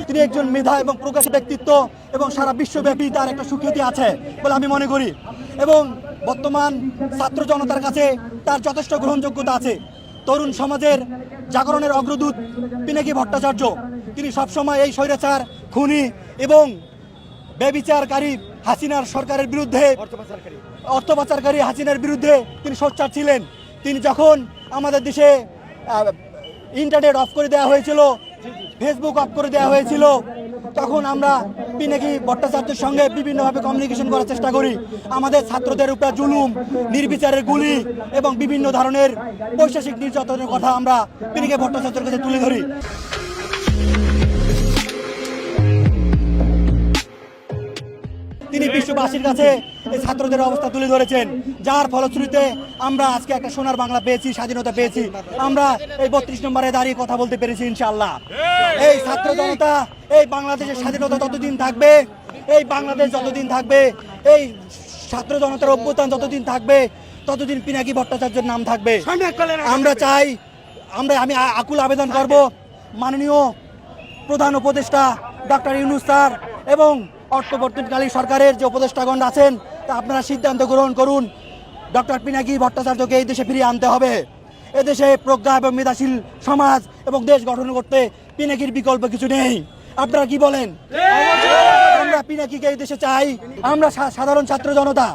তিনি একজন মেধা এবং প্রকাশী ব্যক্তিত্ব এবং সারা বিশ্বব্যাপী তার একটা সুখ্যাতি আছে বলে আমি মনে করি। এবং বর্তমান ছাত্র জনতার কাছে তার যথেষ্ট গ্রহণযোগ্যতা আছে। তরুণ সমাজের জাগরণের অগ্রদূত পিনাকি ভট্টাচার্য, তিনি সবসময় এই স্বৈরাচার, খুনি এবং ব্যভিচারকারী হাসিনার সরকারের বিরুদ্ধে, অর্থ পাচারকারী হাসিনার বিরুদ্ধে তিনি সোচ্চার ছিলেন। তিনি যখন আমাদের দেশে ইন্টারনেট অফ করে দেওয়া হয়েছিল, ফেসবুক অফ করে দেওয়া হয়েছিল, তখন আমরা পিনাকি ভট্টাচার্যের সঙ্গে বিভিন্নভাবে কমিউনিকেশন করার চেষ্টা করি। আমাদের ছাত্রদের উপর জুলুম, নির্বিচারের গুলি এবং বিভিন্ন ধরনের বৈশ্বিক নির্যাতনের কথা আমরা পিনাকি ভট্টাচার্যের কাছে তুলে ধরি। তিনি বিশ্ববাসীর কাছে এই ছাত্রদের অবস্থা তুলে ধরেছেন, যার ফলশ্রুতিতে আমরা আজকে একটা সোনার বাংলা পেয়েছি, স্বাধীনতা পেয়েছি। আমরা এই 32 নম্বরে দাঁড়িয়ে কথা বলতে পেরেছি ইনশাআল্লাহ। এই ছাত্র জনতা, এই বাংলাদেশের স্বাধীনতা যতদিন থাকবে, এই বাংলাদেশ যতদিন থাকবে, এই ছাত্র জনতার অভ্যুত্থান যতদিন থাকবে, ততদিন পিনাকি ভট্টাচার্যের নাম থাকবে। আমরা চাই, আমি আকুল আবেদন করব মাননীয় প্রধান উপদেষ্টা ডক্টর ইউনূস স্যার এবং অন্তর্বর্তীকালীন সরকারের যে উপদেষ্টাগণ আছেন, তা আপনারা সিদ্ধান্ত গ্রহণ করুন। ডক্টর পিনাকি ভট্টাচার্যকে এই দেশে ফিরিয়ে আনতে হবে। এদেশে প্রজ্ঞা এবং মেধাশীল সমাজ এবং দেশ গঠন করতে পিনাকির বিকল্প কিছু নেই। আপনারা কি বলেন? আমরা পিনাকিকে এই দেশে চাই, আমরা সাধারণ ছাত্র জনতা।